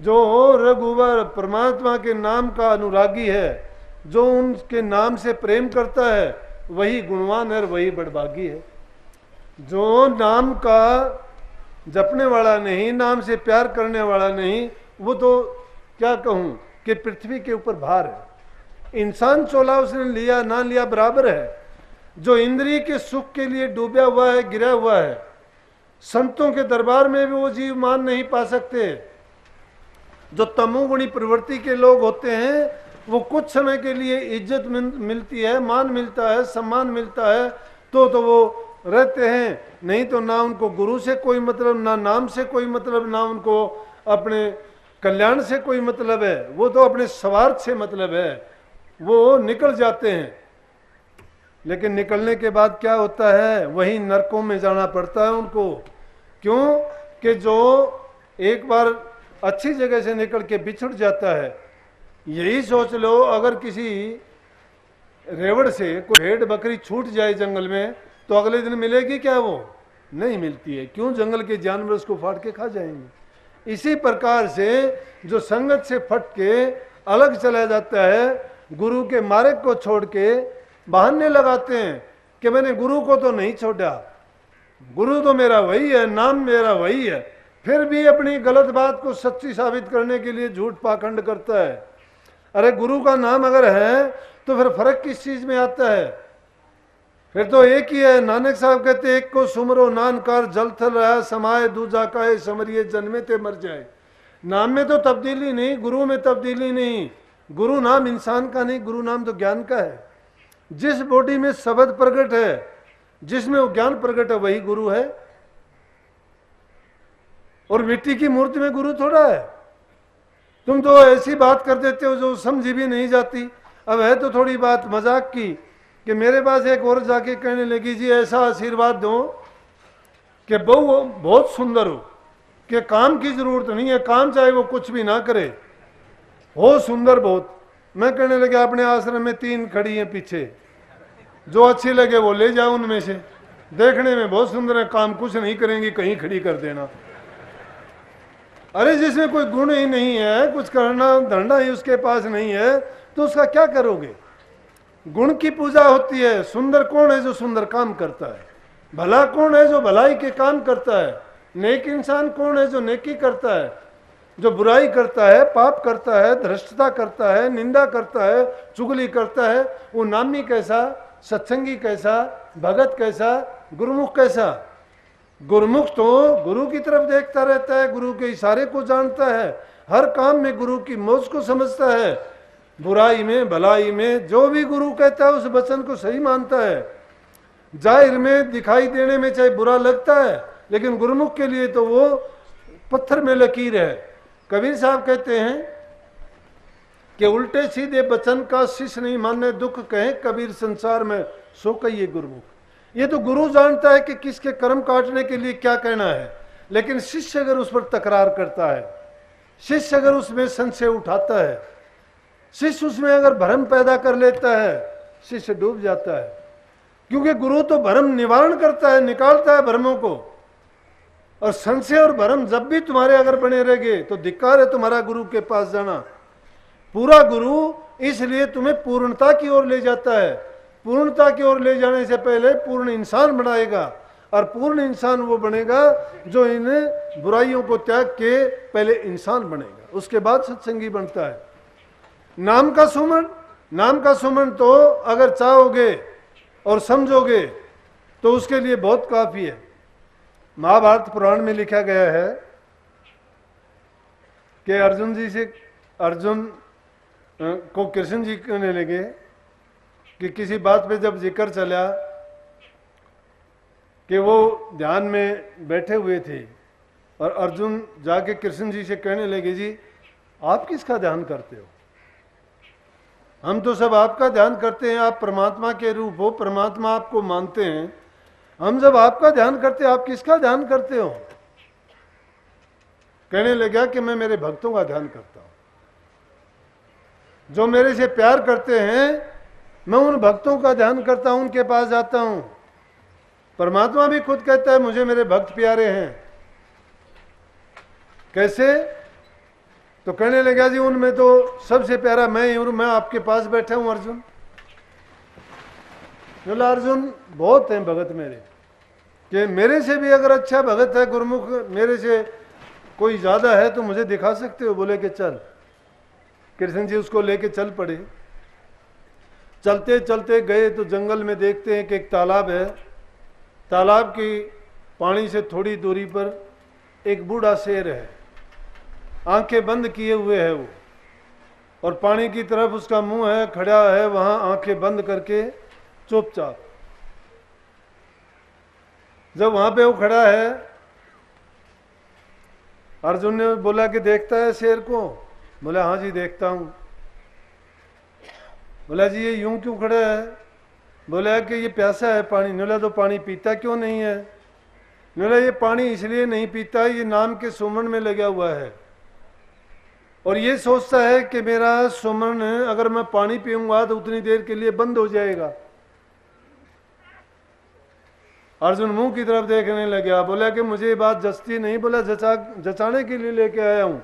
जो रघुवर परमात्मा के नाम का अनुरागी है, जो उनके नाम से प्रेम करता है, वही गुणवान है, वही बड़भागी है। जो नाम का जपने वाला नहीं, नाम से प्यार करने वाला नहीं, वो तो क्या कहूं कि पृथ्वी के ऊपर भार है। इंसान चोला उसने लिया ना लिया बराबर है। जो इंद्रिय के सुख के लिए डूबा हुआ है, गिरा हुआ है, संतों के दरबार में भी वो जीव मान नहीं पा सकते। जो तमोगुणी प्रवृत्ति के लोग होते हैं, वो कुछ समय के लिए इज्जत मिलती है, मान मिलता है, सम्मान मिलता है, तो वो रहते हैं, नहीं तो ना उनको गुरु से कोई मतलब, ना नाम से कोई मतलब, ना उनको अपने कल्याण से कोई मतलब है। वो तो अपने स्वार्थ से मतलब है, वो निकल जाते हैं। लेकिन निकलने के बाद क्या होता है, वही नरकों में जाना पड़ता है उनको। क्यों कि जो एक बार अच्छी जगह से निकल के बिछुड़ जाता है, यही सोच लो अगर किसी रेवड़ से कोई भेड़ बकरी छूट जाए जंगल में, तो अगले दिन मिलेगी क्या? वो नहीं मिलती है। क्यों? जंगल के जानवर उसको फाड़ के खा जाएंगे। इसी प्रकार से जो संगत से फट के अलग चला जाता है, गुरु के मार्ग को छोड़ के बहाने लगाते हैं कि मैंने गुरु को तो नहीं छोड़ा, गुरु तो मेरा वही है, नाम मेरा वही है, फिर भी अपनी गलत बात को सच्ची साबित करने के लिए झूठ पाखंड करता है। अरे गुरु का नाम अगर है तो फिर फर्क किस चीज में आता है? फिर तो एक ही है। नानक साहब कहते एक को सुमरो नानकार जल थल रहा समाये दूजा का है समरिये जन्मे ते मर जाए। नाम में तो तब्दीली नहीं, गुरु में तब्दीली नहीं। गुरु नाम इंसान का नहीं, गुरु नाम तो ज्ञान का है। जिस बॉडी में शब्द प्रकट है, जिसमें वो ज्ञान प्रकट है, वही गुरु है। और मिट्टी की मूर्ति में गुरु थोड़ा है। तुम तो ऐसी बात कर देते हो जो समझी भी नहीं जाती। अब है तो थोड़ी बात मजाक की कि मेरे पास एक और जाके कहने लगी, जी ऐसा आशीर्वाद दो कि बहू बहुत सुंदर हो, कि काम की जरूरत नहीं है, काम चाहे वो कुछ भी ना करे, हो सुंदर बहुत। मैं कहने लगे अपने आश्रम में 3 खड़ी हैं पीछे, जो अच्छी लगे वो ले जाओ उनमें से। देखने में बहुत सुंदर है, काम कुछ नहीं करेंगी, कहीं खड़ी कर देना। अरे जिसमें कोई गुण ही नहीं है, कुछ करना धरना ही उसके पास नहीं है, तो उसका क्या करोगे? गुण की पूजा होती है। सुंदर कौन है? जो सुंदर काम करता है। भला कौन है? जो भलाई के काम करता है। नेक इंसान कौन है? जो नेकी करता है। जो बुराई करता है, पाप करता है, धृष्टता करता है, निंदा करता है, चुगली करता है, वो नामी कैसा, सत्संगी कैसा, भगत कैसा, गुरुमुख कैसा? गुरुमुख तो गुरु की तरफ देखता रहता है, गुरु के इशारे को जानता है, हर काम में गुरु की मौज को समझता है, बुराई में भलाई में जो भी गुरु कहता है उस वचन को सही मानता है। जाहिर में दिखाई देने में चाहे बुरा लगता है, लेकिन गुरुमुख के लिए तो वो पत्थर में लकीर है। कबीर साहब कहते हैं कि उल्टे सीधे वचन का शिष्य नहीं मानने दुख कहे कबीर संसार में सो कहिए गुरुमुख। ये तो गुरु जानता है कि किसके कर्म काटने के लिए क्या कहना है, लेकिन शिष्य अगर उस पर तकरार करता है, शिष्य अगर उसमें संशय उठाता है, शिष्य उसमें अगर भ्रम पैदा कर लेता है, शिष्य डूब जाता है। क्योंकि गुरु तो भ्रम निवारण करता है, निकालता है भ्रमों को। और संशय और भ्रम जब भी तुम्हारे अगर बने रहेंगे तो धिक्कार है तुम्हारा गुरु के पास जाना। पूरा गुरु इसलिए तुम्हें पूर्णता की ओर ले जाता है। पूर्णता की ओर ले जाने से पहले पूर्ण इंसान बनाएगा, और पूर्ण इंसान वो बनेगा जो इन बुराइयों को त्याग के पहले इंसान बनेगा, उसके बाद सत्संगी बनता है। नाम का सुमन, नाम का सुमन तो अगर चाहोगे और समझोगे तो उसके लिए बहुत काफी है। महाभारत पुराण में लिखा गया है कि अर्जुन जी से, अर्जुन को कृष्ण जी कहने लगे कि किसी बात पे जब जिक्र चला कि वो ध्यान में बैठे हुए थे, और अर्जुन जाके कृष्ण जी से कहने लगे, जी आप किसका ध्यान करते हो? हम तो सब आपका ध्यान करते हैं, आप परमात्मा के रूप हो, परमात्मा आपको मानते हैं। हम जब आपका ध्यान करते हैं, आप किसका ध्यान करते हो? कहने लगा कि मैं मेरे भक्तों का ध्यान करता हूं, जो मेरे से प्यार करते हैं, मैं उन भक्तों का ध्यान करता हूं, उनके पास जाता हूं। परमात्मा भी खुद कहता है मुझे मेरे भक्त प्यारे हैं। कैसे? तो कहने लगा जी उनमें तो सबसे प्यारा मैं ही हूं, मैं आपके पास बैठा हूं अर्जुन। बोला अर्जुन बहुत हैं भगत मेरे, कि मेरे से भी अगर अच्छा भगत है गुरुमुख, मेरे से कोई ज्यादा है तो मुझे दिखा सकते हो। बोले कि चल। कृष्ण जी उसको लेके चल पड़े। चलते चलते गए तो जंगल में देखते हैं कि एक तालाब है। तालाब की पानी से थोड़ी दूरी पर एक बूढ़ा शेर है, आंखें बंद किए हुए है वो, और पानी की तरफ उसका मुंह है, खड़ा है वहां आंखें बंद करके चुपचाप। जब वहां पे वो खड़ा है, अर्जुन ने बोला कि देखता है शेर को? बोला हाँ जी देखता हूं। बोला जी ये यूं क्यों खड़ा है? बोला कि ये प्यासा है पानी। बोला तो पानी पीता क्यों नहीं है? बोला ये पानी इसलिए नहीं पीता, ये नाम के सुमन में लगा हुआ है और ये सोचता है कि मेरा सुमन अगर मैं पानी पीऊंगा तो उतनी देर के लिए बंद हो जाएगा। अर्जुन मुंह की तरफ देखने लगा। बोला कि मुझे ये बात जचती नहीं। बोला जचाने के लिए लेके आया हूं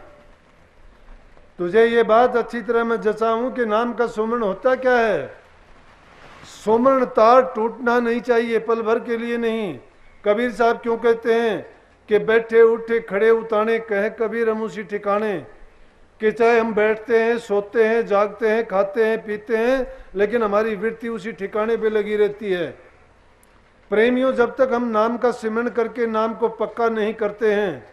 तुझे, ये बात अच्छी तरह मैं जचाऊं कि नाम का सुमन होता क्या है। सुमन तार टूटना नहीं चाहिए, पल भर के लिए नहीं। कबीर साहब क्यों कहते हैं कि बैठे उठे खड़े उताने कहे कबीर हम उसी ठिकाने, कि चाहे हम बैठते हैं, सोते हैं, जागते हैं, खाते हैं, पीते हैं, लेकिन हमारी वृत्ति उसी ठिकाने पे लगी रहती है। प्रेमियों, जब तक हम नाम का सिमरण करके नाम को पक्का नहीं करते हैं,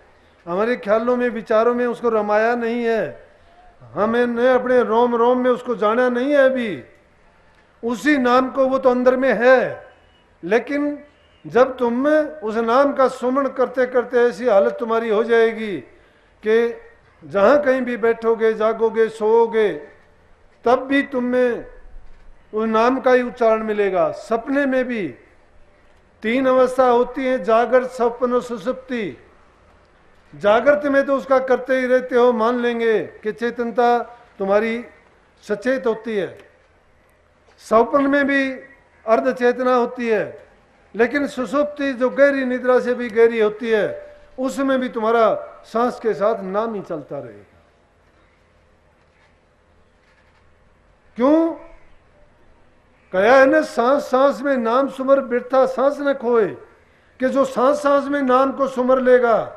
हमारे ख्यालों में विचारों में उसको रमाया नहीं है, हमें अपने रोम रोम में उसको जाना नहीं है अभी, उसी नाम को वो तो अंदर में है। लेकिन जब तुम उस नाम का सुमरण करते करते ऐसी हालत तुम्हारी हो जाएगी कि जहां कहीं भी बैठोगे, जागोगे, सोओगे, तब भी तुम्हें उस नाम का ही उच्चारण मिलेगा। सपने में भी 3 अवस्था होती है, जागृत, स्वप्न और सुषुप्ति। जागृत में तो उसका करते ही रहते हो, मान लेंगे कि चेतनता तुम्हारी सचेत होती है। स्वप्न में भी अर्ध चेतना होती है, लेकिन सुषुप्ति जो गहरी निद्रा से भी गहरी होती है, उसमें भी तुम्हारा सांस के साथ नाम ही चलता रहेगा। क्यों कहा है ना, सांस सांस में नाम सुमर बिरथा सांस न खोए, कि जो सांस सांस में नाम को सुमर लेगा,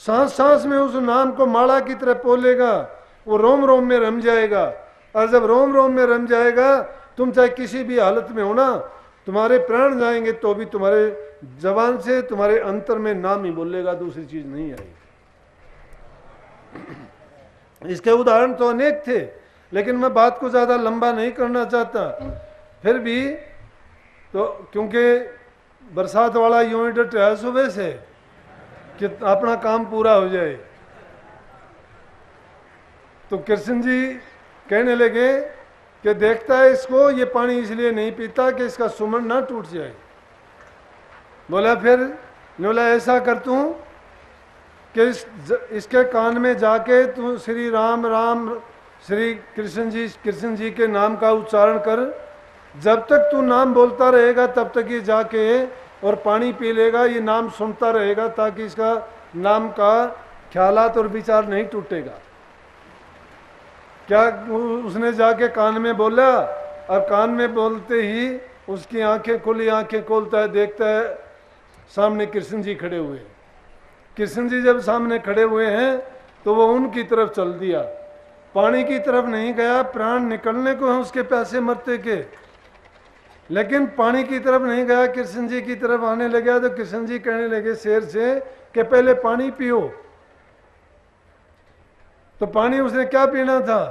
सांस सांस में उस नाम को माला की तरह पोलेगा, वो रोम रोम में रम जाएगा। और जब रोम रोम में रम जाएगा, तुम चाहे किसी भी हालत में हो ना, तुम्हारे प्राण जाएंगे तो भी तुम्हारे जबान से, तुम्हारे अंतर में नाम ही बोलेगा, दूसरी चीज नहीं आएगी। इसके उदाहरण तो अनेक थे, लेकिन मैं बात को ज्यादा लंबा नहीं करना चाहता। फिर भी तो क्योंकि बरसात वाला यूं ही डट है सुबह से कि अपना काम पूरा हो जाए, तो कृष्ण जी कहने लगे कि देखता है इसको, ये पानी इसलिए नहीं पीता कि इसका सुमन ना टूट जाए। बोला फिर? बोला ऐसा कर तू कि इसके कान में जाके तू श्री राम राम श्री कृष्ण जी के नाम का उच्चारण कर। जब तक तू नाम बोलता रहेगा तब तक ये जाके और पानी पी लेगा, ये नाम सुनता रहेगा, ताकि इसका नाम का ख्यालात और विचार नहीं टूटेगा। क्या उसने जाके कान में बोला, और कान में बोलते ही उसकी आंखें खुली, आंखें खोलता है, देखता है सामने कृष्ण जी खड़े हुए। कृष्ण जी जब सामने खड़े हुए हैं तो वो उनकी तरफ चल दिया, पानी की तरफ नहीं गया। प्राण निकलने को है उसके प्यासे मरते के, लेकिन पानी की तरफ नहीं गया, कृष्ण जी की तरफ आने लगा। तो कृष्ण जी कहने लगे शेर से कि पहले पानी पियो। तो पानी उसने क्या पीना था,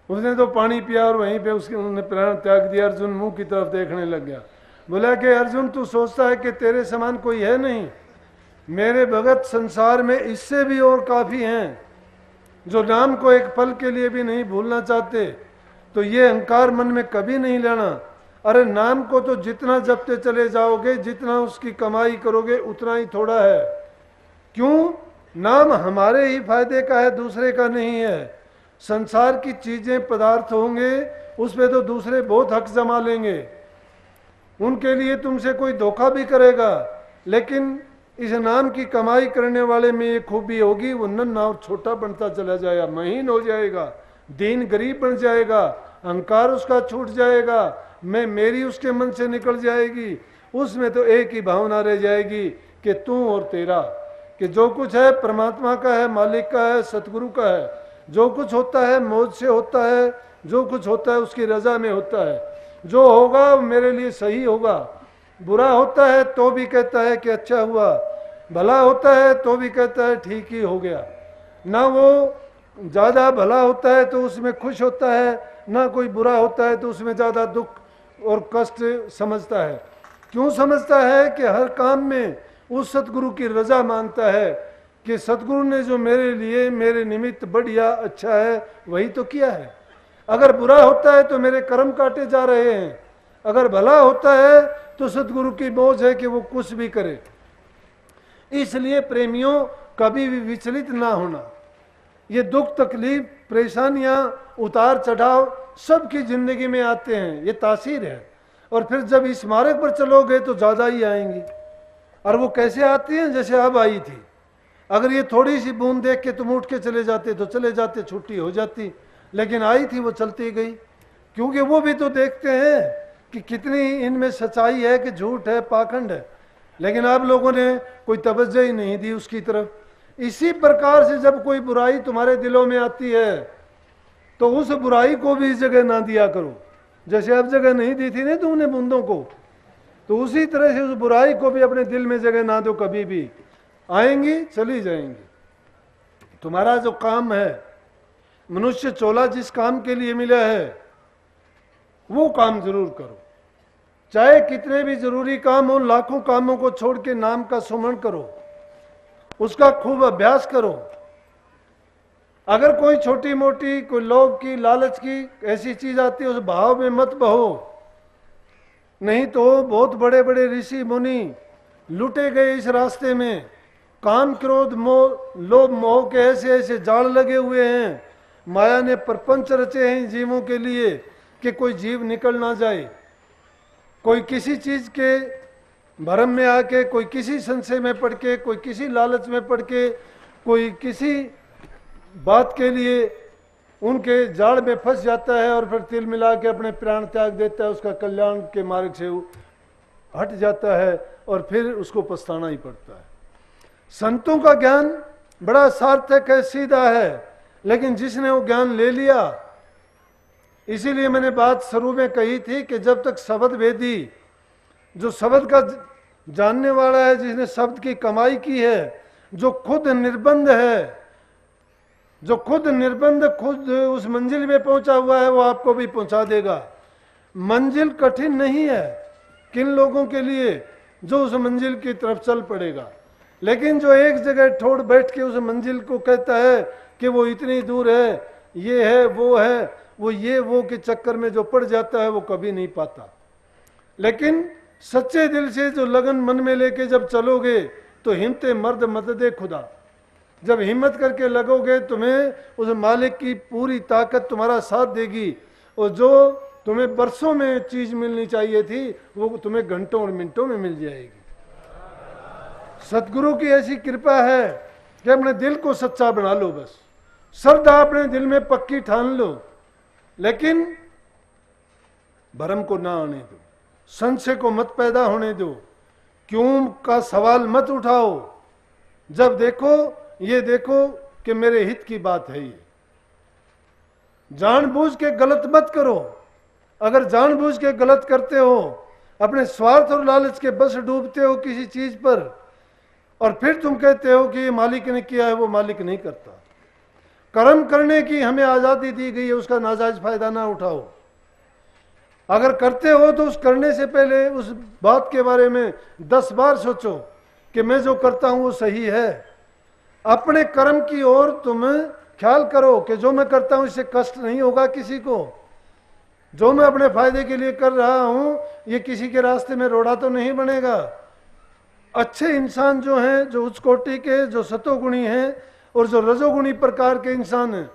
उसने तो पानी पिया और वहीं पे उसके उन्होंने प्राण त्याग दिया। अर्जुन मुंह की तरफ देखने लग गया। बोला कि अर्जुन तू सोचता है कि तेरे समान कोई है नहीं, मेरे भगत संसार में इससे भी और काफी हैं जो नाम को एक पल के लिए भी नहीं भूलना चाहते। तो ये अहंकार मन में कभी नहीं लेना। अरे नाम को तो जितना जपते चले जाओगे, जितना उसकी कमाई करोगे, उतना ही थोड़ा है। क्यों? नाम हमारे ही फायदे का है, दूसरे का नहीं है। संसार की चीजें पदार्थ होंगे, उसमें तो दूसरे बहुत हक जमा लेंगे, उनके लिए तुमसे कोई धोखा भी करेगा, लेकिन इस नाम की कमाई करने वाले में ये खूबी होगी, वो नन्हा और छोटा बनता चला जाएगा, महीन हो जाएगा, दीन गरीब बन जाएगा, अहंकार उसका छूट जाएगा, मैं मेरी उसके मन से निकल जाएगी। उसमें तो एक ही भावना रह जाएगी कि तू और तेरा, कि जो कुछ है परमात्मा का है, मालिक का है, सतगुरु का है। जो कुछ होता है मौज से होता है, जो कुछ होता है उसकी रजा में होता है। जो होगा वो मेरे लिए सही होगा। बुरा होता है तो भी कहता है कि अच्छा हुआ, भला होता है तो भी कहता है ठीक ही हो गया। ना वो ज़्यादा भला होता है तो उसमें खुश होता है, ना कोई बुरा होता है तो उसमें ज़्यादा दुख और कष्ट समझता है। क्यों समझता है? कि हर काम में उस सतगुरु की रजा मानता है कि सतगुरु ने जो मेरे लिए मेरे निमित्त बढ़िया अच्छा है वही तो किया है। अगर बुरा होता है तो मेरे कर्म काटे जा रहे हैं, अगर भला होता है तो सतगुरु की मौज है कि वो कुछ भी करे। इसलिए प्रेमियों कभी भी विचलित ना होना। ये दुख तकलीफ परेशानियां उतार चढ़ाव सबकी जिंदगी में आते हैं, ये तासीर है। और फिर जब इस मार्ग पर चलोगे तो ज़्यादा ही आएंगी। और वो कैसे आती हैं? जैसे अब आई थी। अगर ये थोड़ी सी बूंद देख के तुम उठ के चले जाते तो चले जाते, छुट्टी हो जाती, लेकिन आई थी वो चलती गई। क्योंकि वो भी तो देखते हैं कि कितनी इनमें सच्चाई है कि झूठ है, पाखंड है, लेकिन आप लोगों ने कोई तवज्जो ही नहीं दी उसकी तरफ। इसी प्रकार से जब कोई बुराई तुम्हारे दिलों में आती है तो उस बुराई को भी इस जगह ना दिया करो। जैसे अब जगह नहीं दी थी ना तुमने बूंदों को, तो उसी तरह से उस बुराई को भी अपने दिल में जगह ना दो। कभी भी आएंगी चली जाएंगी। तुम्हारा जो काम है, मनुष्य चोला जिस काम के लिए मिला है वो काम जरूर करो। चाहे कितने भी जरूरी काम हो, लाखों कामों को छोड़ के नाम का सुमरण करो, उसका खूब अभ्यास करो। अगर कोई छोटी मोटी, कोई लोभ की, लालच की ऐसी चीज आती है उस भाव में मत बहो, नहीं तो बहुत बड़े बड़े ऋषि मुनि लुटे गए इस रास्ते में। काम क्रोध मोह लोभ मोह के ऐसे ऐसे जाल लगे हुए हैं, माया ने प्रपंच रचे हैं जीवों के लिए कि कोई जीव निकल ना जाए। कोई किसी चीज के भरम में आके, कोई किसी संशय में पड़ के, कोई किसी लालच में पड़ के, कोई किसी बात के लिए उनके जाल में फंस जाता है और फिर तिल मिला के अपने प्राण त्याग देता है, उसका कल्याण के मार्ग से हट जाता है और फिर उसको पछताना ही पड़ता है। संतों का ज्ञान बड़ा सार्थक है, सीधा है, लेकिन जिसने वो ज्ञान ले लिया, इसीलिए मैंने बात शुरू में कही थी कि जब तक शब्द वेदी, जो शब्द का जानने वाला है, जिसने शब्द की कमाई की है, जो खुद निर्बंध है, जो खुद निर्बंध, खुद उस मंजिल में पहुंचा हुआ है, वो आपको भी पहुंचा देगा। मंजिल कठिन नहीं है किन लोगों के लिए? जो उस मंजिल की तरफ चल पड़ेगा। लेकिन जो एक जगह ठोड़ बैठ के उस मंजिल को कहता है कि वो इतनी दूर है, ये है, वो ये वो के चक्कर में जो पड़ जाता है वो कभी नहीं पाता। लेकिन सच्चे दिल से जो लगन मन में लेके जब चलोगे तो हिम्मते मर्द मददे खुदा, जब हिम्मत करके लगोगे तुम्हें उस मालिक की पूरी ताकत तुम्हारा साथ देगी। और जो तुम्हें बरसों में चीज मिलनी चाहिए थी वो तुम्हें घंटों और मिनटों में मिल जाएगी। सतगुरु की ऐसी कृपा है कि अपने दिल को सच्चा बना लो, बस श्रद्धा अपने दिल में पक्की ठान लो, लेकिन भरम को ना आने दो, संशय को मत पैदा होने दो, क्यों का सवाल मत उठाओ। जब देखो ये देखो कि मेरे हित की बात है, ये जानबूझ के गलत मत करो। अगर जानबूझ के गलत करते हो, अपने स्वार्थ और लालच के बस डूबते हो किसी चीज पर, और फिर तुम कहते हो कि ये मालिक ने किया है, वो मालिक नहीं करता। कर्म करने की हमें आजादी दी गई है, उसका नाजायज फायदा ना उठाओ। अगर करते हो तो उस करने से पहले उस बात के बारे में 10 बार सोचो कि मैं जो करता हूं वो सही है। अपने कर्म की ओर तुम ख्याल करो कि जो मैं करता हूं इससे कष्ट नहीं होगा किसी को, जो मैं अपने फायदे के लिए कर रहा हूं ये किसी के रास्ते में रोड़ा तो नहीं बनेगा। अच्छे इंसान जो हैं, जो उच्च कोटि के, जो सतोगुणी हैं, और जो रजोगुणी प्रकार के इंसान हैं,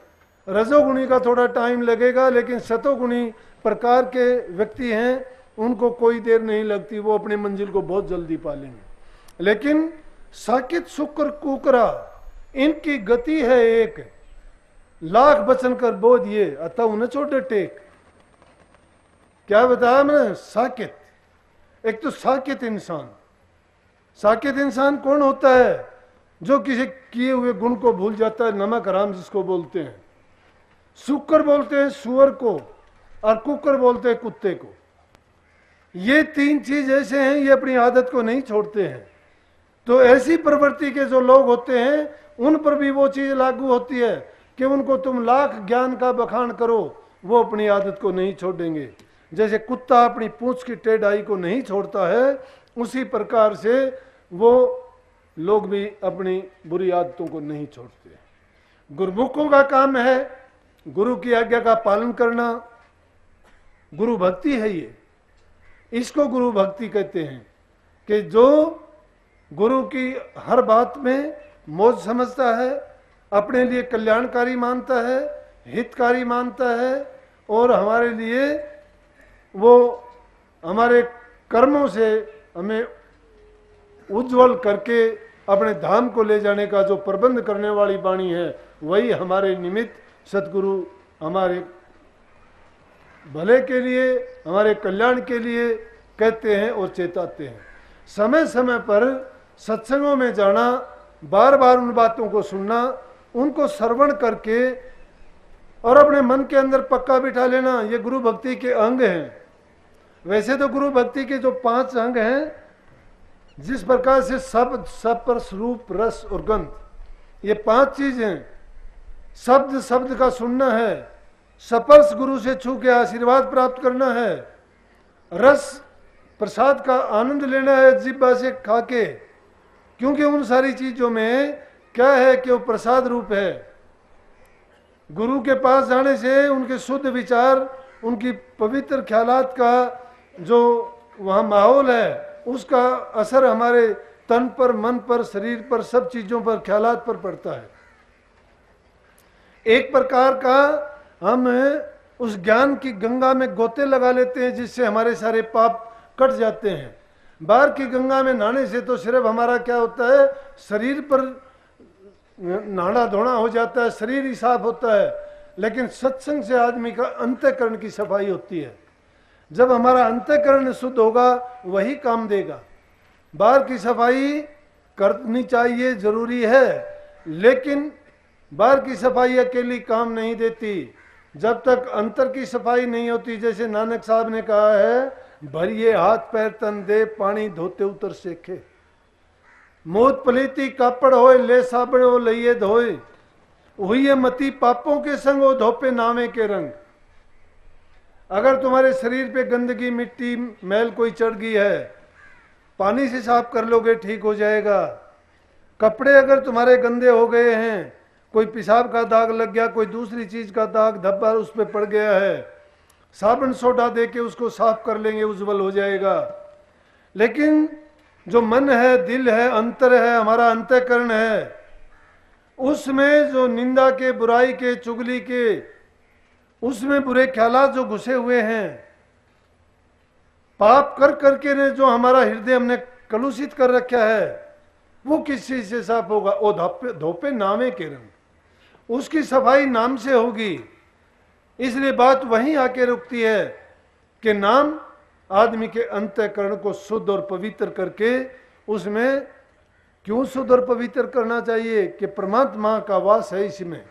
रजोगुणी का थोड़ा टाइम लगेगा, लेकिन सतोगुणी प्रकार के व्यक्ति हैं उनको कोई देर नहीं लगती, वो अपनी मंजिल को बहुत जल्दी पा लेंगे। लेकिन साकित शुक्र कुकरा इनकी गति है एक, लाख बचन कर बोध ये अतः उन्हें छोटे टेक। क्या बताया मैंने? साकित। एक तो साकित इंसान, साकित इंसान कौन होता है? जो किसी किए हुए गुण को भूल जाता है, नमक हराम जिसको बोलते हैं। शुक्र बोलते हैं सुअर को और कुकर बोलते हैं कुत्ते को। ये तीन चीज ऐसे हैं, ये अपनी आदत को नहीं छोड़ते हैं। तो ऐसी प्रवृत्ति के जो लोग होते हैं उन पर भी वो चीज लागू होती है कि उनको तुम लाख ज्ञान का बखान करो, वो अपनी आदत को नहीं छोड़ेंगे। जैसे कुत्ता अपनी पूंछ की टेढ़ाई को नहीं छोड़ता है, उसी प्रकार से वो लोग भी अपनी बुरी आदतों को नहीं छोड़ते। गुरुमुखों का काम है गुरु की आज्ञा का पालन करना। गुरु भक्ति है ये, इसको गुरु भक्ति कहते हैं कि जो गुरु की हर बात में मौज समझता है, अपने लिए कल्याणकारी मानता है, हितकारी मानता है और हमारे लिए वो हमारे कर्मों से हमें उज्जवल करके अपने धाम को ले जाने का जो प्रबंध करने वाली वाणी है, वही हमारे निमित्त सतगुरु हमारे भले के लिए, हमारे कल्याण के लिए कहते हैं और चेताते हैं। समय समय पर सत्संगों में जाना, बार बार उन बातों को सुनना, उनको श्रवण करके और अपने मन के अंदर पक्का बिठा लेना, ये गुरु भक्ति के अंग हैं। वैसे तो गुरु भक्ति के जो 5 अंग हैं, जिस प्रकार से शब्द, स्पर्श, रूप, रस और गंध, ये 5 चीज हैं। शब्द, शब्द का सुनना है। स्पर्श, गुरु से छू के आशीर्वाद प्राप्त करना है। रस, प्रसाद का आनंद लेना है जिह्वा से खा के, क्योंकि उन सारी चीजों में क्या है कि वो प्रसाद रूप है। गुरु के पास जाने से उनके शुद्ध विचार, उनकी पवित्र ख्यालात का जो वहाँ माहौल है, उसका असर हमारे तन पर, मन पर, शरीर पर, सब चीजों पर, ख्यालात पर पड़ता है। एक प्रकार का हम उस ज्ञान की गंगा में गोते लगा लेते हैं, जिससे हमारे सारे पाप कट जाते हैं। बाहर की गंगा में नहाने से तो सिर्फ हमारा क्या होता है, शरीर पर नहाना धोना हो जाता है, शरीर ही साफ होता है, लेकिन सत्संग से आदमी का अंतःकरण की सफाई होती है। जब हमारा अंतःकरण शुद्ध होगा वही काम देगा। बाहर की सफाई करनी चाहिए, जरूरी है, लेकिन बाहर की सफाई अकेली काम नहीं देती। जब तक अंतर की सफाई नहीं होती, जैसे नानक साहब ने कहा है, भरिए हाथ पैर तन दे, पानी धोते उतर सेखे। मोत पलीती कापड़ होए, ले साबण हो लइए धोए, हुई मती पापों के संग हो धोपे नामे के रंग। अगर तुम्हारे शरीर पे गंदगी, मिट्टी, मैल कोई चढ़ गई है, पानी से साफ कर लोगे, ठीक हो जाएगा। कपड़े अगर तुम्हारे गंदे हो गए हैं, कोई पेशाब का दाग लग गया, कोई दूसरी चीज का दाग धब्बा उस पर पड़ गया है, साबुन सोडा दे के उसको साफ कर लेंगे, उज्जवल हो जाएगा। लेकिन जो मन है, दिल है, अंतर है, हमारा अंतःकरण है, उसमें जो निंदा के, बुराई के, चुगली के, उसमें बुरे ख्यालात जो घुसे हुए हैं, पाप कर करके ने जो हमारा हृदय हमने कलुषित कर रखा है, वो किस चीज से साफ होगा? ओ धोपे नामे के रंग, उसकी सफाई नाम से होगी। इसलिए बात वहीं आके रुकती है कि नाम आदमी के अंतःकरण को शुद्ध और पवित्र करके, उसमें क्यों शुद्ध और पवित्र करना चाहिए कि परमात्मा का वास है इसमें।